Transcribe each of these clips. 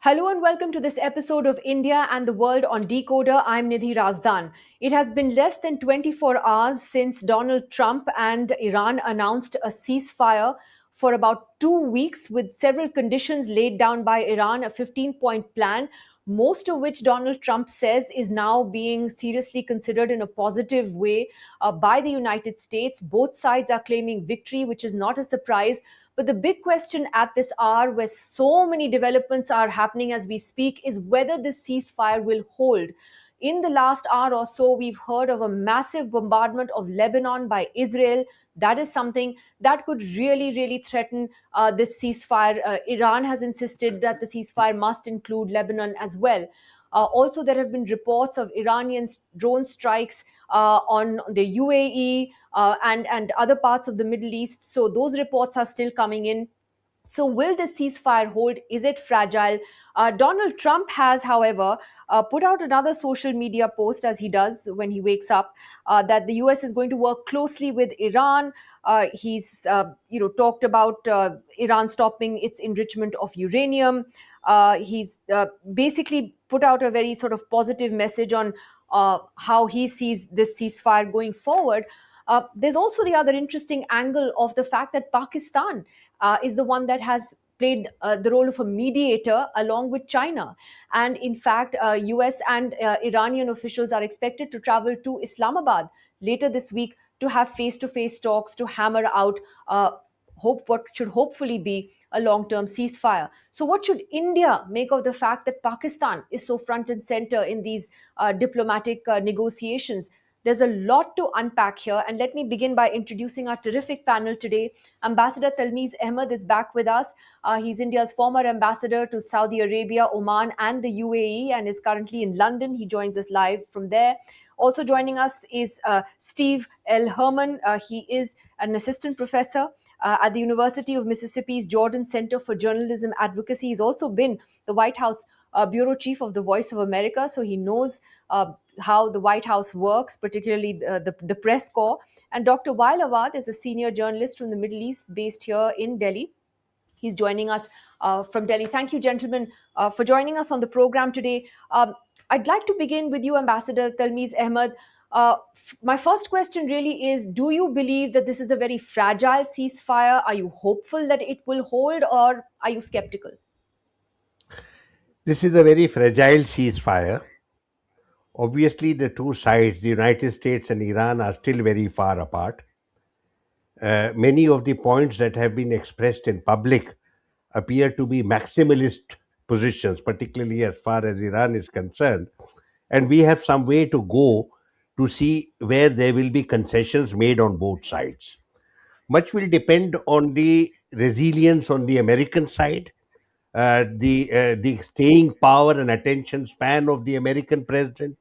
Hello and welcome to this episode of India and the World on DeKoder. I'm Nidhi Razdan. It has been less than 24 hours since Donald Trump and Iran announced a ceasefire for about 2 weeks with several conditions laid down by Iran, a 15-point plan, most of which Donald Trump says is now being seriously considered in a positive way by the United States. Both sides are claiming victory, which is not a surprise. But the big question at this hour, where so many developments are happening as we speak, is whether this ceasefire will hold. In the last hour or so, we've heard of a massive bombardment of Lebanon by Israel. That is something that could really threaten this ceasefire. Iran has insisted that the ceasefire must include Lebanon as well. Also, there have been reports of Iranian drone strikes on the UAE and other parts of the Middle East. So those reports are still coming in. So, will this ceasefire hold? Is it fragile? Donald Trump has, however, put out another social media post, as he does when he wakes up, that the US is going to work closely with Iran. He's talked about Iran stopping its enrichment of uranium. He's basically put out a very sort of positive message on how he sees this ceasefire going forward. There's also the other interesting angle of the fact that Pakistan is the one that has played the role of a mediator along with China. And in fact, US and Iranian officials are expected to travel to Islamabad later this week to have face to face talks to hammer out what should hopefully be a long term ceasefire. So, what should India make of the fact that Pakistan is so front and center in these diplomatic negotiations? There's a lot to unpack here, and let me begin by introducing our terrific panel today. Ambassador Talmiz Ahmed is back with us. He's India's former ambassador to Saudi Arabia, Oman, and the UAE, and is currently in London. He joins us live from there. Also joining us is Steve L. Herman. He is an assistant professor at the University of Mississippi's Jordan Center for Journalism Advocacy. He's also been the White House bureau chief of the Voice of America, so he knows how the White House works, particularly the press corps. And Dr. Wael Awad is a senior journalist from the Middle East based here in Delhi. He's joining us from Delhi. Thank you, gentlemen, for joining us on the program today. I'd like to begin with you, Ambassador Talmiz Ahmed. My first question really is, do you believe that this is a very fragile ceasefire? Are you hopeful that it will hold, or are you skeptical? This is a very fragile ceasefire. Obviously, the two sides, the United States and Iran, are still very far apart. Many of the points that have been expressed in public appear to be maximalist positions, particularly as far as Iran is concerned. And we have some way to go to see where there will be concessions made on both sides. Much will depend on the resilience on the American side, the staying power and attention span of the American president,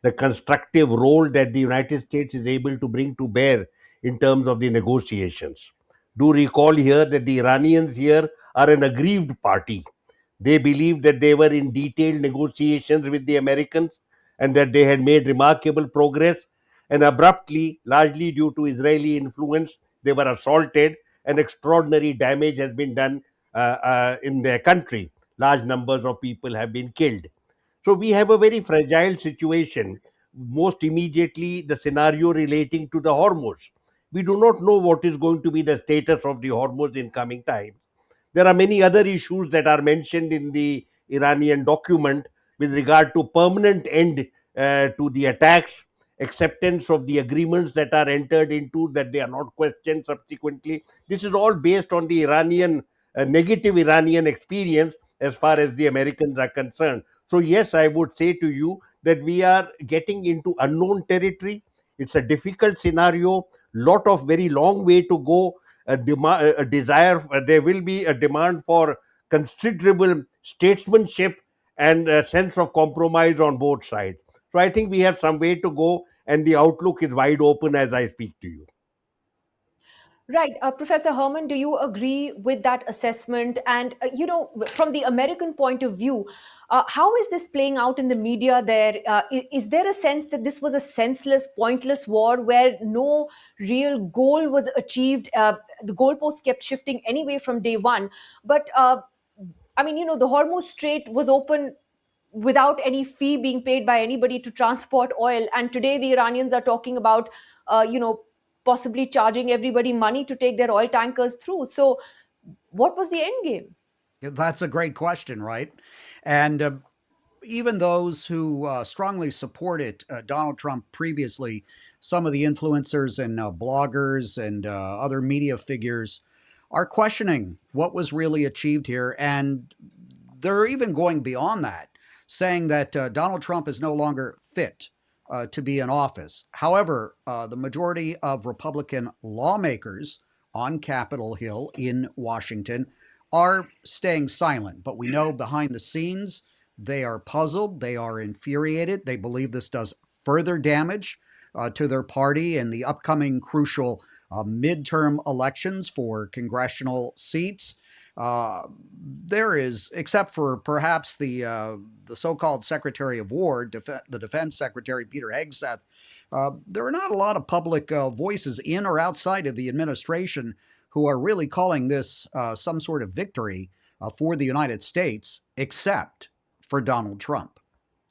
the constructive role that the United States is able to bring to bear in terms of the negotiations. Do recall here that the Iranians here are an aggrieved party. They believe that they were in detailed negotiations with the Americans and that they had made remarkable progress. And abruptly, largely due to Israeli influence, they were assaulted and extraordinary damage has been done in their country. Large numbers of people have been killed. So we have a very fragile situation. Most immediately, the scenario relating to the Hormuz. We do not know what is going to be the status of the Hormuz in coming times. There are many other issues that are mentioned in the Iranian document with regard to permanent end to the attacks, acceptance of the agreements that are entered into, that they are not questioned subsequently. This is all based on the Iranian, negative Iranian experience as far as the Americans are concerned. So, yes, I would say to you that we are getting into unknown territory. It's a difficult scenario, lot of very long way to go, a desire, there will be a demand for considerable statesmanship and a sense of compromise on both sides. So I think we have some way to go, and the outlook is wide open as I speak to you. Right. Professor Herman, do you agree with that assessment? And, from the American point of view, how is this playing out in the media there? Is there a sense that this was a senseless, pointless war where no real goal was achieved? The goalposts kept shifting anyway from day one. But I mean, the Hormuz Strait was open without any fee being paid by anybody to transport oil. And today the Iranians are talking about, possibly charging everybody money to take their oil tankers through. So, what was the end game? That's a great question, right? And even those who strongly supported Donald Trump previously, some of the influencers and bloggers and other media figures are questioning what was really achieved here. And they're even going beyond that, saying that Donald Trump is no longer fit to be in office. However, the majority of Republican lawmakers on Capitol Hill in Washington are staying silent. But we know behind the scenes, they are puzzled, they are infuriated, they believe this does further damage to their party in the upcoming crucial midterm elections for congressional seats. There is, except for perhaps the so-called Secretary of War, the Defense Secretary Peter Hegseth, there are not a lot of public voices in or outside of the administration who are really calling this some sort of victory for the United States, except for Donald Trump.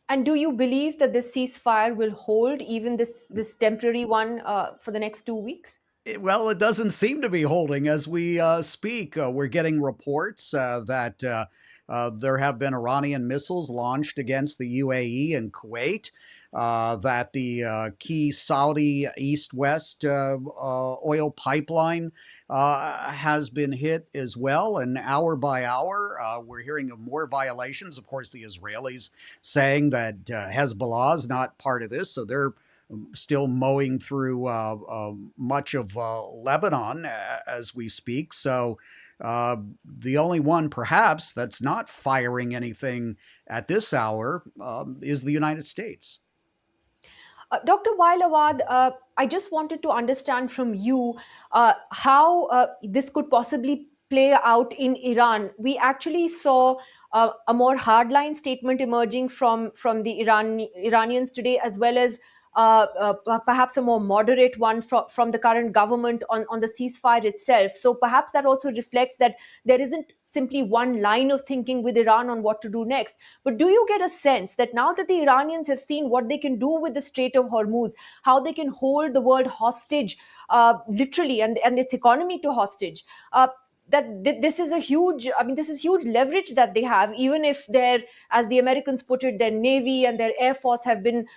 And do you believe that this ceasefire will hold, even this temporary one, for the next 2 weeks? Well, it doesn't seem to be holding as we speak. We're getting reports that there have been Iranian missiles launched against the UAE and Kuwait, that the key Saudi east-west oil pipeline has been hit as well. And hour by hour, we're hearing of more violations. Of course, the Israelis saying that Hezbollah is not part of this, so they're still mowing through much of Lebanon as we speak. So the only one, perhaps, that's not firing anything at this hour is the United States. Dr. Wailawad, I just wanted to understand from you how this could possibly play out in Iran. We actually saw a more hardline statement emerging from the Iranians today, as well as perhaps a more moderate one from the current government on the ceasefire itself. So perhaps that also reflects that there isn't simply one line of thinking with Iran on what to do next. But do you get a sense that now that the Iranians have seen what they can do with the Strait of Hormuz, how they can hold the world hostage, literally, and its economy to hostage, this is a huge, this is huge leverage that they have, even if their, as the Americans put it, their Navy and their Air Force have been,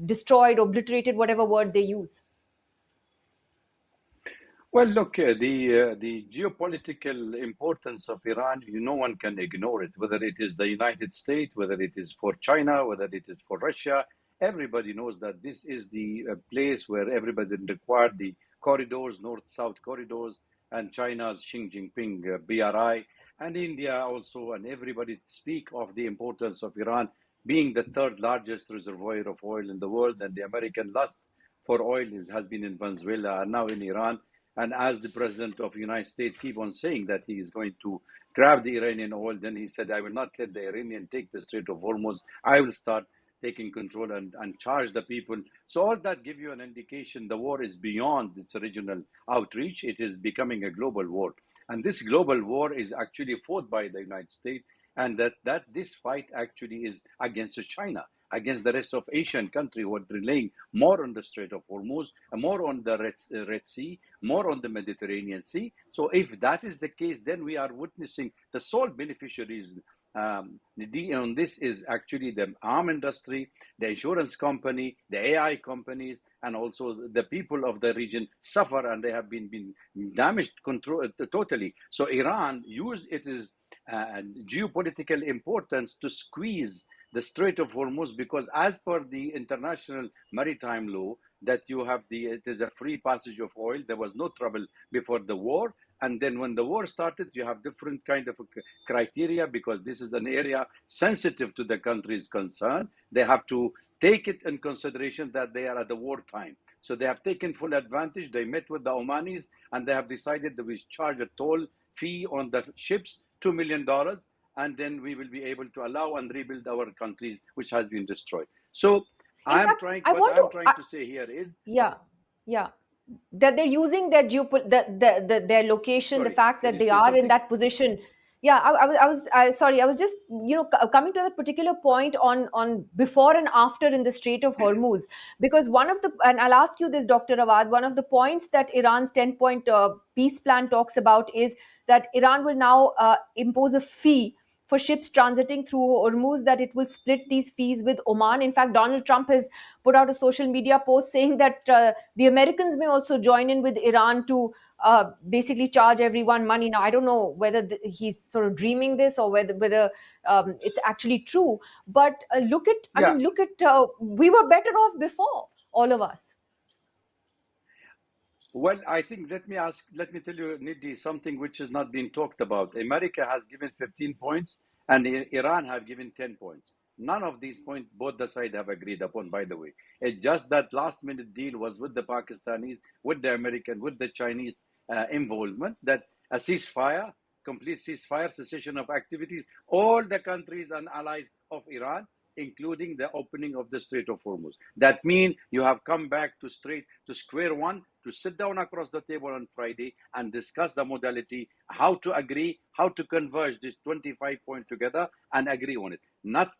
destroyed, obliterated, whatever word they use? Well, look, the geopolitical importance of Iran, no one can ignore it. Whether it is the United States, whether it is for China, whether it is for Russia, everybody knows that this is the place where everybody required the corridors, north-south corridors, and China's Xi Jinping BRI, and India also, and everybody speak of the importance of Iran being the third largest reservoir of oil in the world, and the American lust for oil has been in Venezuela and now in Iran. And as the president of the United States keep on saying that he is going to grab the Iranian oil, then he said, I will not let the Iranian take the Strait of Hormuz. I will start taking control and charge the people. So all that give you an indication the war is beyond its original outreach. It is becoming a global war. And this global war is actually fought by the United States, and that this fight actually is against China, against the rest of Asian countries who are relying more on the Strait of Hormuz, more on the Red Sea, more on the Mediterranean Sea. So if that is the case, then we are witnessing the sole beneficiaries on this is actually the arm industry, the insurance company, the AI companies, and also the people of the region suffer, and they have been damaged totally. So Iran used its geopolitical importance to squeeze the Strait of Hormuz, because as per the international maritime law, that it is a free passage of oil. There was no trouble before the war. And then when the war started, you have different kind of criteria, because this is an area sensitive to the country's concern. They have to take it in consideration that they are at the wartime. So they have taken full advantage. They met with the Omanis, and they have decided that we charge a toll fee on the ships, $2 million, and then we will be able to allow and rebuild our countries, which has been destroyed. So In fact, what I'm trying to say here is, yeah, yeah, that they're using their their location, the sorry, fact can that you they say are in something? that position. Yeah, sorry. I was just coming to that particular point on before and after in the Strait of Hormuz, because one of the, and I'll ask you this, Dr. Awad, one of the points that Iran's 10-point peace plan talks about is that Iran will now impose a fee for ships transiting through Hormuz, that it will split these fees with Oman. In fact, Donald Trump has put out a social media post saying that the Americans may also join in with Iran to basically charge everyone money. Now, I don't know whether he's sort of dreaming this, or whether it's actually true. But Yeah. look at we were better off before, all of us. Well, I think let me tell you, Nidhi, something which has not been talked about. America has given 15 points and Iran have given 10 points. None of these points both the sides have agreed upon, by the way. It's just that last minute deal was with the Pakistanis, with the American, with the Chinese involvement, that a ceasefire, complete ceasefire, cessation of activities, all the countries and allies of Iran, including the opening of the Strait of Hormuz. That means you have come back to square one, to sit down across the table on Friday and discuss the modality, how to agree, how to converge this 25 point together and agree on it.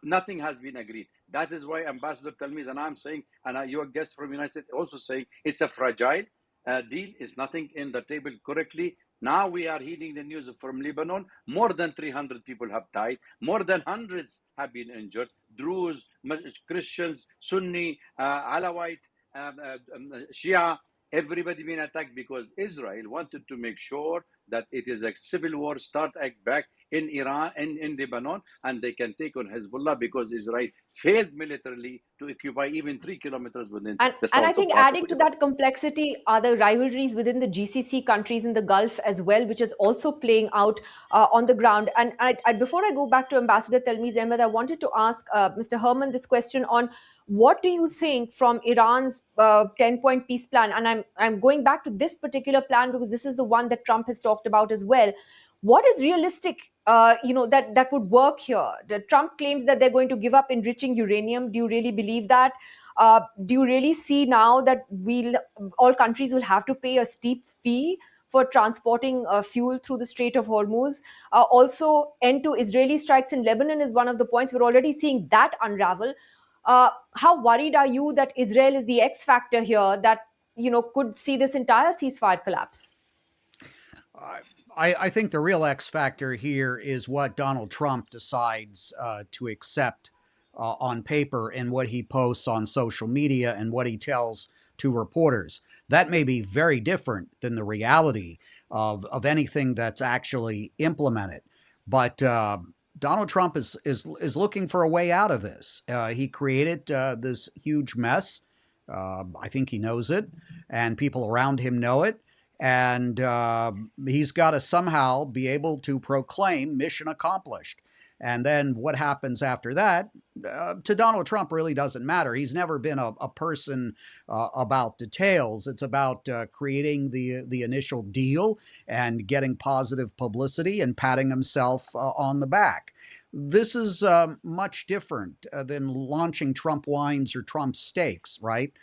Nothing has been agreed. That is why Ambassador Talmiz and I'm saying, and your guest from United States also saying, it's a fragile deal. Is nothing in the table correctly. Now we are hearing the news from Lebanon. More than 300 people have died. More than hundreds have been injured. Druze, Christians, Sunni, Alawite, Shia, everybody being attacked because Israel wanted to make sure that it is a civil war start act back in Iran and in Lebanon, and they can take on Hezbollah because Israel failed militarily to occupy even 3 kilometers within the And I south of think part of adding to Lebanon. that complexity are the rivalries within the GCC countries in the Gulf as well, which is also playing out on the ground. And before I go back to Ambassador Telmiz Ahmed, I wanted to ask Mr. Herman this question on what do you think from Iran's 10-point peace plan? And I'm going back to this particular plan because this is the one that Trump has talked about as well. What is realistic, that would work here? Trump claims that they're going to give up enriching uranium. Do you really believe that? Do you really see now that all countries will have to pay a steep fee for transporting fuel through the Strait of Hormuz? Also, end to Israeli strikes in Lebanon is one of the points. We're already seeing that unravel. How worried are you that Israel is the X factor here that could see this entire ceasefire collapse? I think the real X factor here is what Donald Trump decides to accept on paper and what he posts on social media and what he tells to reporters. That may be very different than the reality of anything that's actually implemented. But Donald Trump is looking for a way out of this. He created this huge mess. I think he knows it, and people around him know it. And he's got to somehow be able to proclaim mission accomplished. And then what happens after that, to Donald Trump really doesn't matter. He's never been a person about details. It's about creating the initial deal and getting positive publicity and patting himself on the back. This is much different than launching Trump wines or Trump steaks, right?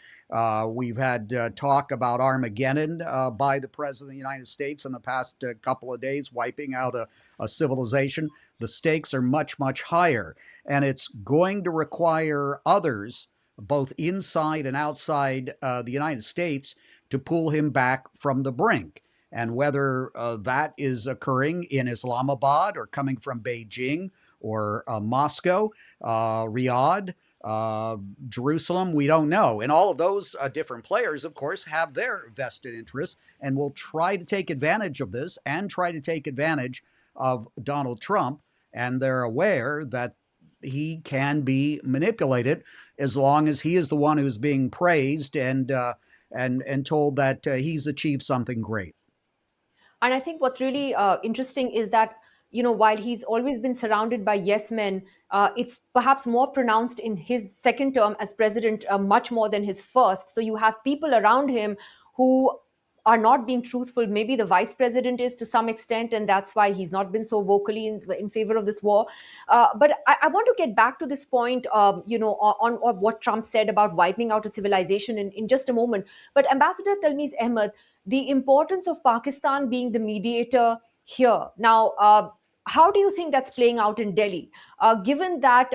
We've had talk about Armageddon by the President of the United States in the past couple of days, wiping out a civilization. The stakes are much, much higher. And it's going to require others, both inside and outside the United States, to pull him back from the brink. And whether that is occurring in Islamabad or coming from Beijing or Moscow, Riyadh, Jerusalem, we don't know. And all of those different players, of course, have their vested interests and will try to take advantage of this and try to take advantage of Donald Trump. And they're aware that he can be manipulated as long as he is the one who's being praised and told that he's achieved something great. And I think what's really interesting is that, while he's always been surrounded by yes men, it's perhaps more pronounced in his second term as president, much more than his first. So you have people around him who are not being truthful. Maybe the vice president is to some extent, and that's why he's not been so vocally in favor of this war. But I want to get back to this point, on what Trump said about wiping out a civilization in just a moment. But Ambassador Talmiz Ahmed, the importance of Pakistan being the mediator here. Now, how do you think that's playing out in Delhi? Given that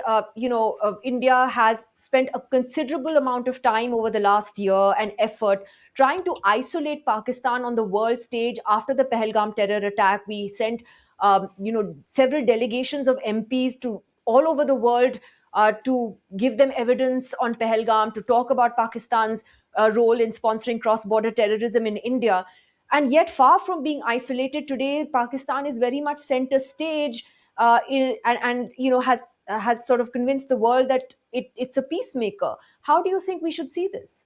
India has spent a considerable amount of time over the last year and effort trying to isolate Pakistan on the world stage after the Pahalgam terror attack. We sent several delegations of MPs to all over the world to give them evidence on Pahalgam, to talk about Pakistan's role in sponsoring cross-border terrorism in India. And yet, far from being isolated today, Pakistan is very much center stage, has sort of convinced the world that it's a peacemaker. How do you think we should see this?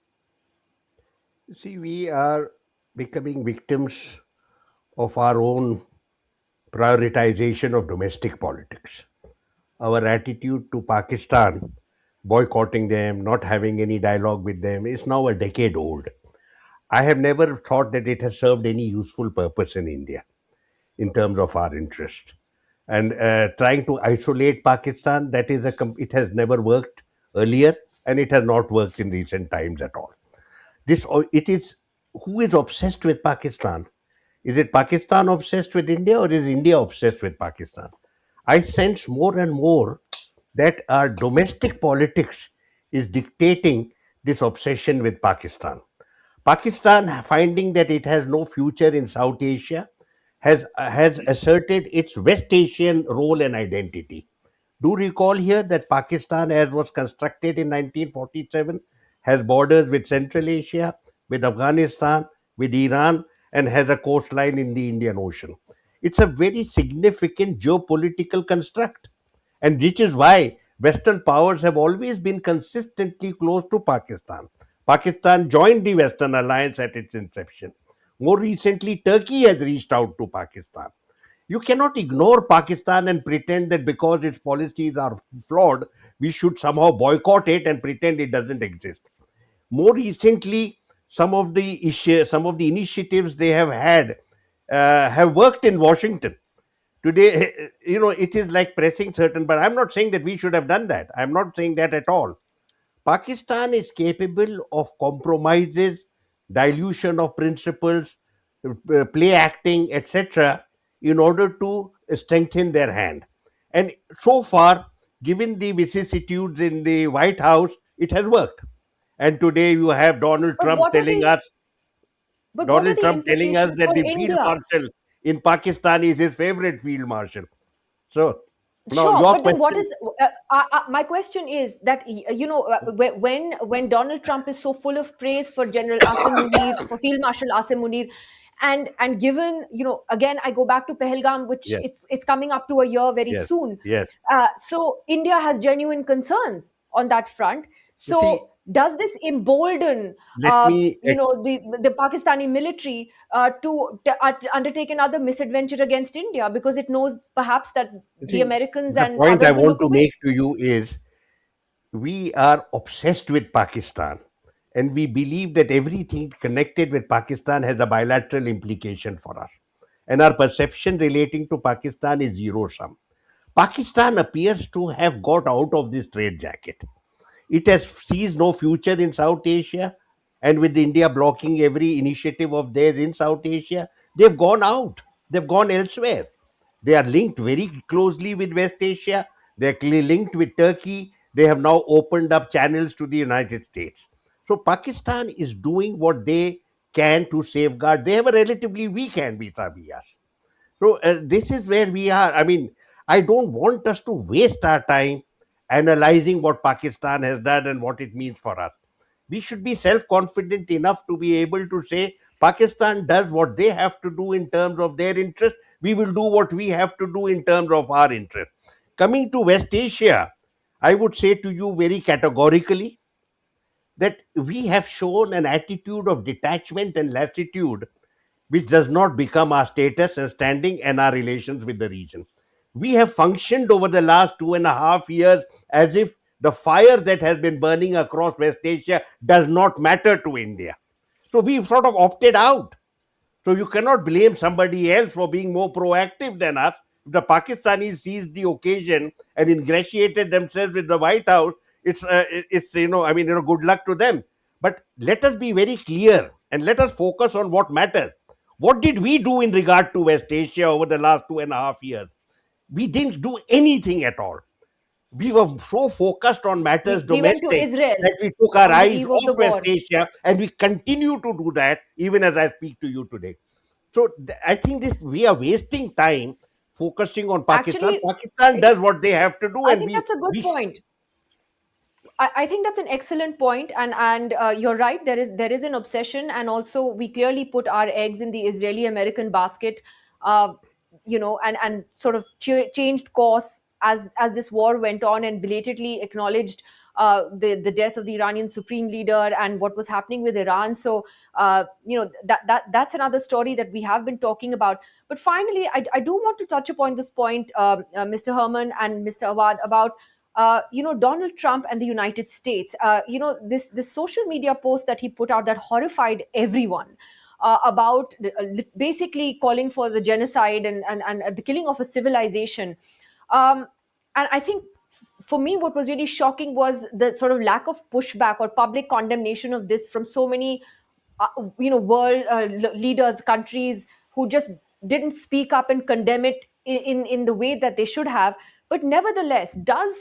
See, we are becoming victims of our own prioritization of domestic politics. Our attitude to Pakistan, boycotting them, not having any dialogue with them, is now a decade old. I have never thought that it has served any useful purpose in India in terms of our interest. And trying to isolate Pakistan, it has never worked earlier, and it has not worked in recent times at all. It is who is obsessed with Pakistan? Is it Pakistan obsessed with India, or is India obsessed with Pakistan? I sense more and more that our domestic politics is dictating this obsession with Pakistan. Pakistan, finding that it has no future in South Asia, has asserted its West Asian role and identity. Do recall here that Pakistan, as was constructed in 1947, has borders with Central Asia, with Afghanistan, with Iran, and has a coastline in the Indian Ocean. It's a very significant geopolitical construct, and which is why Western powers have always been consistently close to Pakistan. Pakistan joined the Western alliance at its inception. More recently, Turkey has reached out to Pakistan. You cannot ignore Pakistan and pretend that because its policies are flawed, we should somehow boycott it and pretend it doesn't exist. More recently, some of the initiatives they have had have worked in Washington. Today, it is like pressing certain, but I'm not saying that we should have done that. I'm not saying that at all. Pakistan is capable of compromises, dilution of principles, play acting, etc., in order to strengthen their hand. And so far, given the vicissitudes in the White House, it has worked. And today you have But what are Donald the Trump telling us implications that for the field India? marshal in Pakistan is his favorite field marshal. So now Sure, your but then what question, is my question is that when Donald Trump is so full of praise for General Asim Munir, for Field Marshal Asim Munir, and given again I go back to Pahalgam, which yes, it's coming up to a year very yes, soon. yes. So India has genuine concerns on that front. You see, So does this embolden let me the Pakistani military to undertake another misadventure against India because it knows perhaps that You the see, Americans the and point I others will want look to away? make to you is we are obsessed with Pakistan, and we believe that everything connected with Pakistan has a bilateral implication for us. And our perception relating to Pakistan is zero sum. Pakistan appears to have got out of this trade jacket. It has sees no future in South Asia, and with India blocking every initiative of theirs in South Asia, they've gone out. They've gone elsewhere. They are linked very closely with West Asia. They're linked with Turkey. They have now opened up channels to the United States. So Pakistan is doing what they can to safeguard. They have a relatively weak hand vis-a-vis us. So this is where we are. I mean, I don't want us to waste our time analyzing what Pakistan has done and what it means for us. We should be self confident enough to be able to say Pakistan does what they have to do in terms of their interest. We will do what we have to do in terms of our interest. Coming to West Asia, I would say to you very categorically that we have shown an attitude of detachment and lassitude which does not become our status and standing and our relations with the region. We have functioned over the last 2.5 years as if the fire that has been burning across West Asia does not matter to India. So we've sort of opted out. So you cannot blame somebody else for being more proactive than us. If the Pakistanis seized the occasion and ingratiated themselves with the White House, good luck to them. But let us be very clear and let us focus on what matters. What did we do in regard to West Asia over the last 2.5 years? We didn't do anything at all. We were so focused on matters We went to domestic Israel that we took our on the eyes eve of the off West war. Asia, and we continue to do that even as I speak to you today. So I think this we are wasting time focusing on Pakistan. Actually, Pakistan does what they have to do, I and think that's a good we point. I think that's an excellent point, and you're right. There is an obsession, and also we clearly put our eggs in the Israeli-American basket, uh, and sort of changed course as this war went on, and belatedly acknowledged the death of the Iranian supreme leader and what was happening with Iran. So that's another story that we have been talking about. But finally, I do want to touch upon this point, Mr. Herman and Mr. Awad, about Donald Trump and the United States. This social media post that he put out that horrified everyone about basically calling for the genocide and the killing of a civilization. Um, and I think for me, what was really shocking was the sort of lack of pushback or public condemnation of this from so many world leaders, countries who just didn't speak up and condemn it in the way that they should have. But nevertheless, does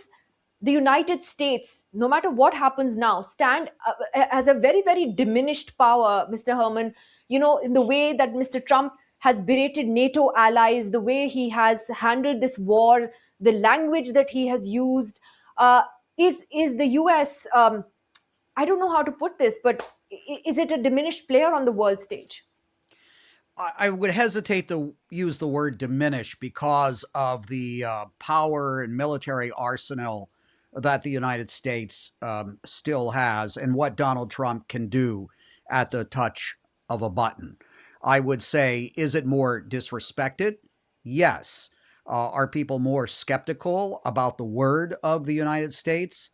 the United States, no matter what happens now, stand as a very, very diminished power, Mr. Herman, in the way that Mr. Trump has berated NATO allies, the way he has handled this war, the language that he has used? Uh, is the US, I don't know how to put this, but is it a diminished player on the world stage? I would hesitate to use the word diminish because of the power and military arsenal that the United States still has and what Donald Trump can do at the touch of a button. I would say, is it more disrespected? Yes. Are people more skeptical about the word of the United States?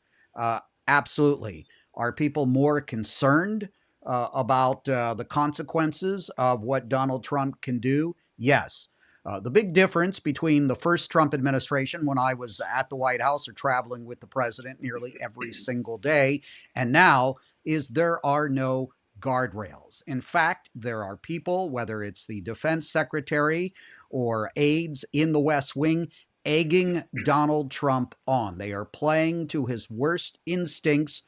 Absolutely. Are people more concerned about the consequences of what Donald Trump can do? Yes. The big difference between the first Trump administration, when I was at the White House or traveling with the president nearly every single day, and now is there are no guardrails. In fact, there are people, whether it's the defense secretary or aides in the West Wing, egging Donald Trump on. They are playing to his worst instincts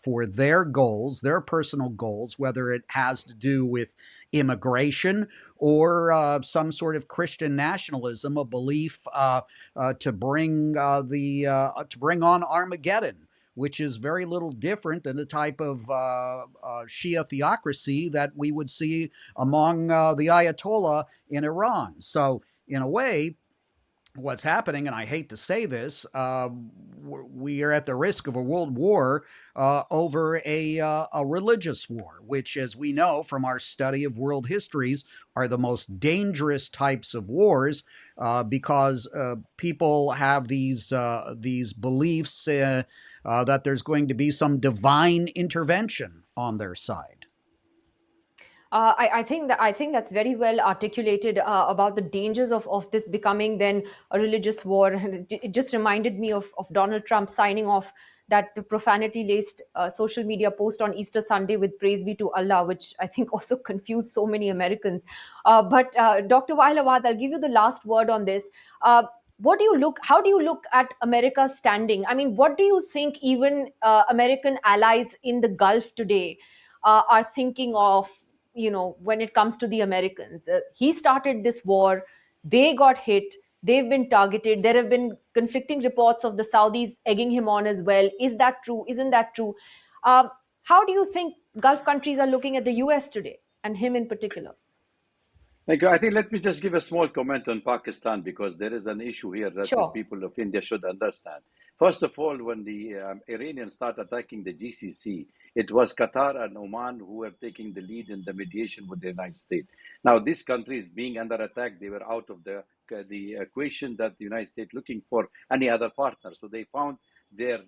for their goals, their personal goals, whether it has to do with immigration or some sort of Christian nationalism, a belief to bring to bring on Armageddon, which is very little different than the type of Shia theocracy that we would see among the Ayatollah in Iran. So, in a way, what's happening, and I hate to say this, we are at the risk of a world war over a religious war, which, as we know from our study of world histories, are the most dangerous types of wars because people have these beliefs that there's going to be some divine intervention on their side. I think that's very well articulated about the dangers of this becoming then a religious war. It just reminded me of Donald Trump signing off that profanity laced social media post on Easter Sunday with "Praise be to Allah," which I think also confused so many Americans. But Dr. Wailawad, I'll give you the last word on this. What do you look? How do you look at America's standing? I mean, what do you think even American allies in the Gulf today are thinking of? When it comes to the Americans, he started this war, they got hit, they've been targeted, there have been conflicting reports of the Saudis egging him on as well. Is that true? Isn't that true? um, how do you think Gulf countries are looking at the US today, and him in particular? Thank you. I think let me just give a small comment on Pakistan because there is an issue here that the Sure. people of India should understand. First of all, when the Iranians start attacking the GCC, it was Qatar and Oman who were taking the lead in the mediation with the United States. Now, these countries being under attack, they were out of the equation that the United States looking for any other partner. So they found their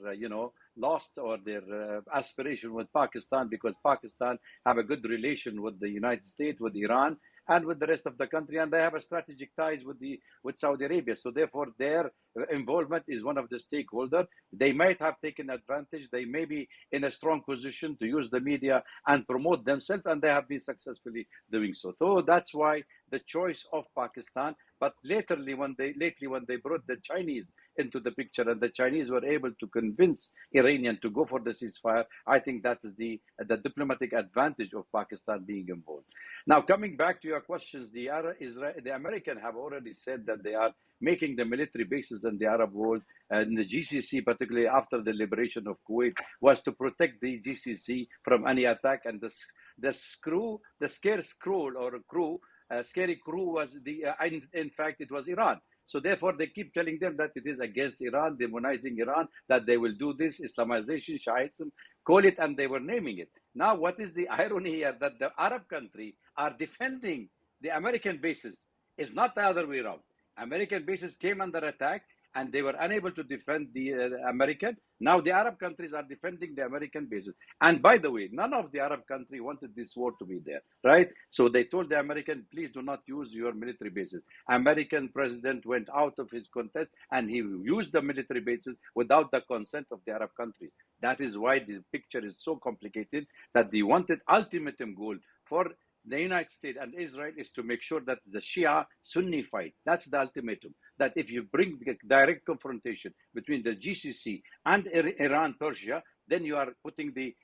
lost or their aspiration with Pakistan because Pakistan have a good relation with the United States, with Iran, and with the rest of the country, and they have a strategic ties with Saudi Arabia. So therefore, their involvement is one of the stakeholders. They might have taken advantage. They may be in a strong position to use the media and promote themselves, and they have been successfully doing so. So that's why the choice of Pakistan. But lately, when they brought the Chinese into the picture, and the Chinese were able to convince Iranian to go for the ceasefire, I think that is the diplomatic advantage of Pakistan being involved. Now, coming back to your questions, the American have already said that they are making the military bases in the Arab world, and the GCC, particularly after the liberation of Kuwait, was to protect the GCC from any attack. And scary crew was in fact, it was Iran. So therefore, they keep telling them that it is against Iran, demonizing Iran, that they will do this, Islamization, Shiism, call it, and they were naming it. Now, what is the irony here? That the Arab country are defending the American bases. It's not the other way around. American bases came under attack, and they were unable to defend the American. Now the Arab countries are defending the American bases. And by the way, none of the Arab countries wanted this war to be there, right? So they told the American, please do not use your military bases. American president went out of his contest, and he used the military bases without the consent of the Arab countries. That is why the picture is so complicated, that the wanted ultimatum goal for the United States and Israel is to make sure that the Shia-Sunni fight, that's the ultimatum, that if you bring the direct confrontation between the GCC and Iran-Persia, then you are putting the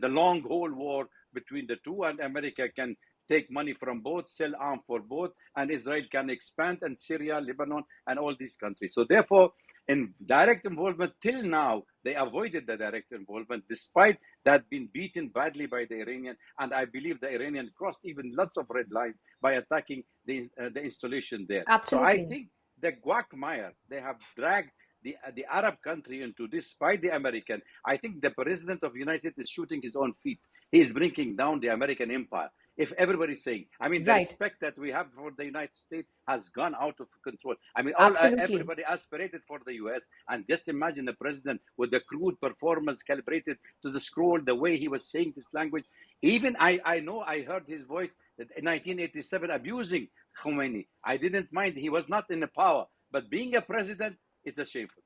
long-haul war between the two, and America can take money from both, sell arms for both, and Israel can expand, and Syria, Lebanon, and all these countries. So therefore, in direct involvement, till now, they avoided the direct involvement, despite that being beaten badly by the Iranian. And I believe the Iranian crossed even lots of red lines by attacking the installation there. Absolutely. So I think the quagmire, they have dragged the Arab country into this by the American. I think the president of the United States is shooting his own feet. He is bringing down the American empire. If everybody's saying, I mean, the Right. respect that we have for the United States has gone out of control. I mean, Absolutely. everybody aspirated for the US, and just imagine the president with the crude performance calibrated to the scroll, the way he was saying this language. Even I know I heard his voice in 1987 abusing Khomeini. I didn't mind. He was not in the power, but being a president, it's a shameful.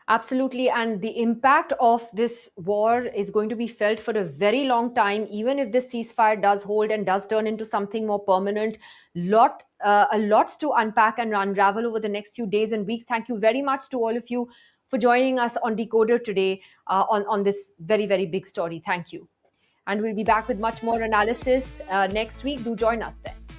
Absolutely. And the impact of this war is going to be felt for a very long time, even if this ceasefire does hold and does turn into something more permanent. A lot to unpack and unravel over the next few days and weeks. Thank you very much to all of you for joining us on DeKoder today on this very, very big story. Thank you. And we'll be back with much more analysis next week. Do join us then.